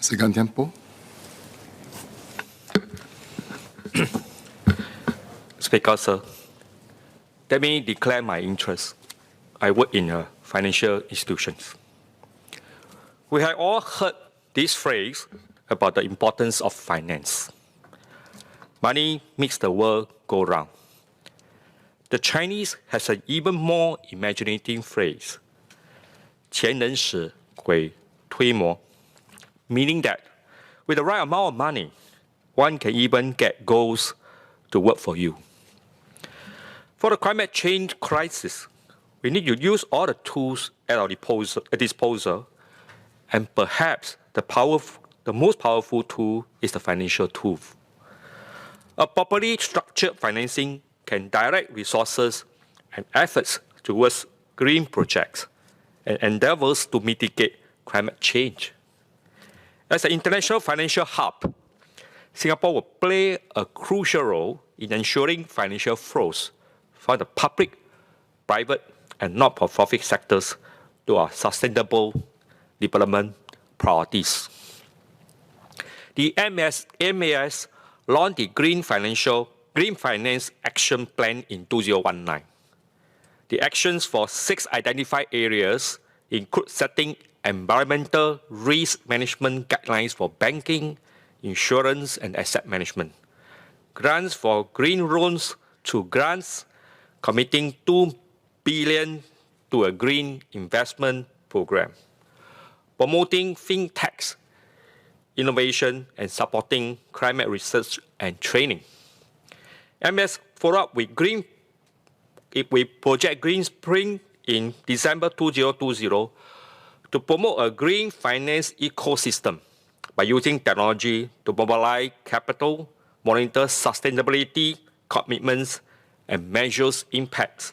Mr. Gan Thiam Poh. Speaker, sir, let me declare my interest. I work in financial institutions. We have all heard this phrase about the importance of finance. Money makes the world go round. The Chinese has an even more imaginative phrase, 钱能使鬼推磨, meaning that with the right amount of money, one can even get ghosts to work for you. For the climate change crisis, we need to use all the tools at our disposal, and perhaps the most powerful tool is the financial tool. A properly structured financing can direct resources and efforts towards green projects and endeavors to mitigate climate change. As an international financial hub, Singapore will play a crucial role in ensuring financial flows from the public, private, and not-for-profit sectors to our sustainable development priorities. The MAS launched the Green Finance Action Plan in 2019. The actions for 6 identified areas include setting environmental risk management guidelines for banking, insurance, and asset management, grants for green loans to grants, committing $2 billion to a green investment program, promoting fintechs, innovation, and supporting climate research and training. MS followed up with Project Green Spring in December 2020 to promote a green finance ecosystem by using technology to mobilize capital, monitor sustainability commitments, and measures impacts.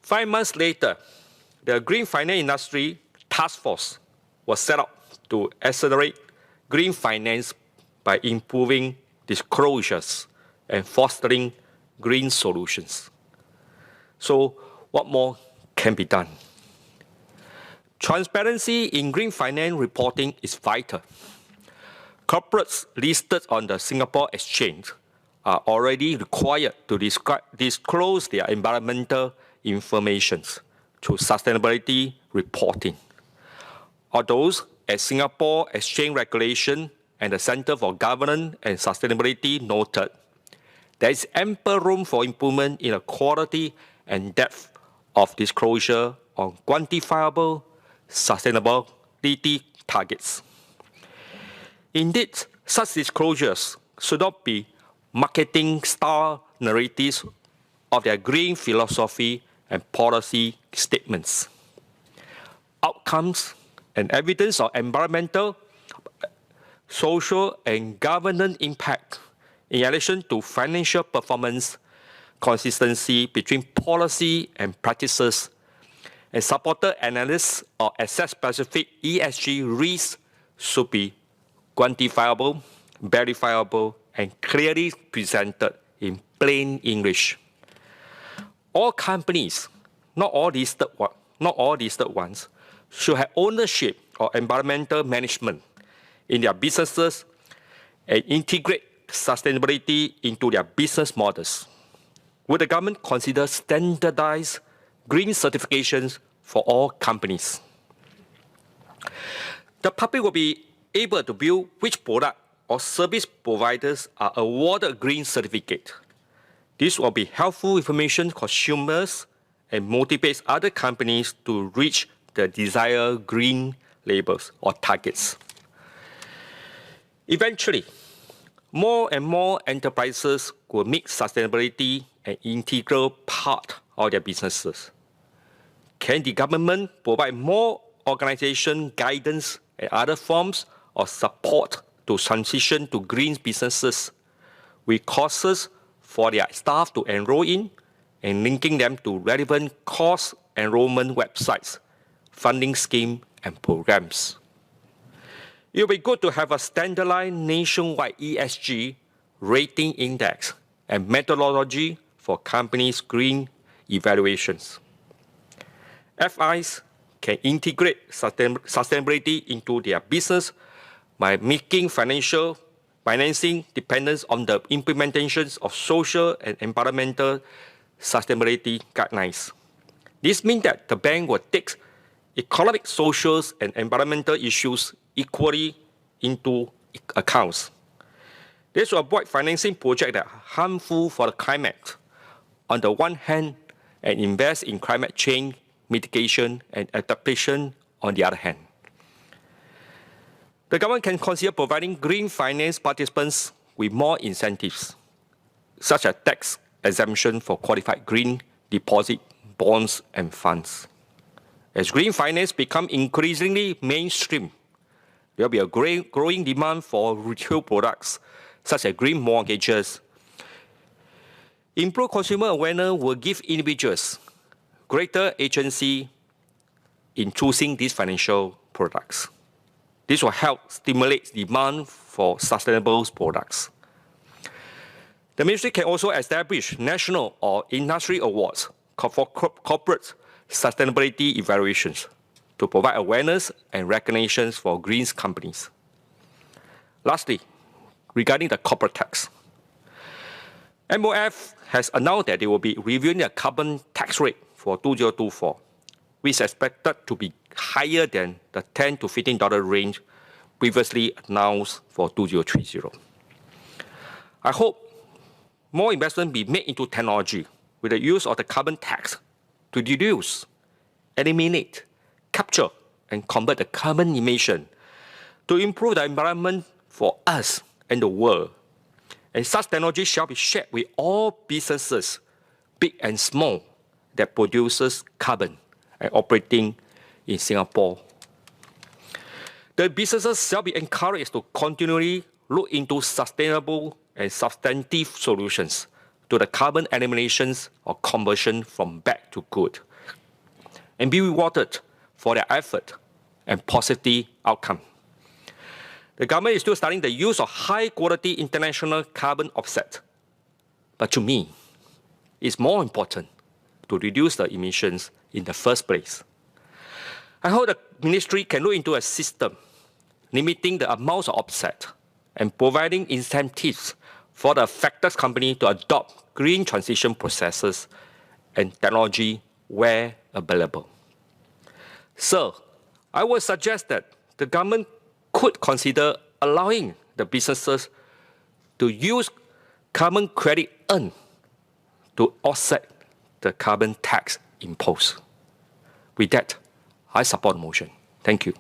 5 months later, the Green Finance Industry Task Force was set up to accelerate green finance by improving disclosures and fostering green solutions. So, what more can be done? Transparency in green finance reporting is vital. Corporates listed on the Singapore Exchange are already required to disclose their environmental information through sustainability reporting. Although, as Singapore Exchange Regulation and the Centre for Governance and Sustainability noted, there is ample room for improvement in the quality and depth of disclosure on quantifiable sustainability targets. Indeed, such disclosures should not be marketing-style narratives of their green philosophy and policy statements. Outcomes and evidence of environmental, social, and governance impact, in addition to financial performance, consistency between policy and practices, and supported analysis of asset-specific ESG risks should be quantifiable, verifiable, and clearly presented in plain English. All companies, not all listed ones, should have ownership of environmental management in their businesses and integrate sustainability into their business models. Would the government consider standardized green certifications for all companies? The public will be able to view which product or service providers are awarded a green certificate. This will be helpful information to consumers and motivates other companies to reach the desired green labels or targets. Eventually, more and more enterprises will make sustainability an integral part of their businesses. Can the government provide more organization guidance and other forms of support to transition to green businesses, with courses for their staff to enroll in and linking them to relevant course enrollment websites, funding scheme, and programs? It will be good to have a standardized nationwide ESG rating index and methodology for companies' green evaluations. FIs can integrate sustainability into their business by making financing dependence on the implementations of social and environmental sustainability guidelines. This means that the bank will take economic, social, and environmental issues equally into accounts. This will avoid financing projects that are harmful for the climate on the one hand and invest in climate change mitigation and adaptation on the other hand. The government can consider providing green finance participants with more incentives, such as tax exemption for qualified green deposit bonds and funds. As green finance becomes increasingly mainstream, there will be a growing demand for retail products such as green mortgages. Improved consumer awareness will give individuals greater agency in choosing these financial products. This will help stimulate demand for sustainable products. The ministry can also establish national or industry awards for corporate sustainability evaluations to provide awareness and recognition for green companies. Lastly, regarding the corporate tax, MOF has announced that they will be reviewing the carbon tax rate for 2024, which is expected to be higher than the $10 to $15 range previously announced for 2030. I hope more investment be made into technology with the use of the carbon tax to reduce, eliminate, capture, and convert the carbon emission to improve the environment for us and the world. And such technology shall be shared with all businesses, big and small, that produces carbon and operating in Singapore. The businesses shall be encouraged to continually look into sustainable and substantive solutions to the carbon eliminations or conversion from bad to good, and be rewarded for their effort and positive outcome. The government is still studying the use of high-quality international carbon offset. But to me, it's more important to reduce the emissions in the first place. I hope the ministry can look into a system limiting the amounts of offset and providing incentives for the affected company to adopt green transition processes and technology where available. So, I would suggest that the government could consider allowing the businesses to use carbon credit earned to offset the carbon tax imposed. With that, I support the motion. Thank you.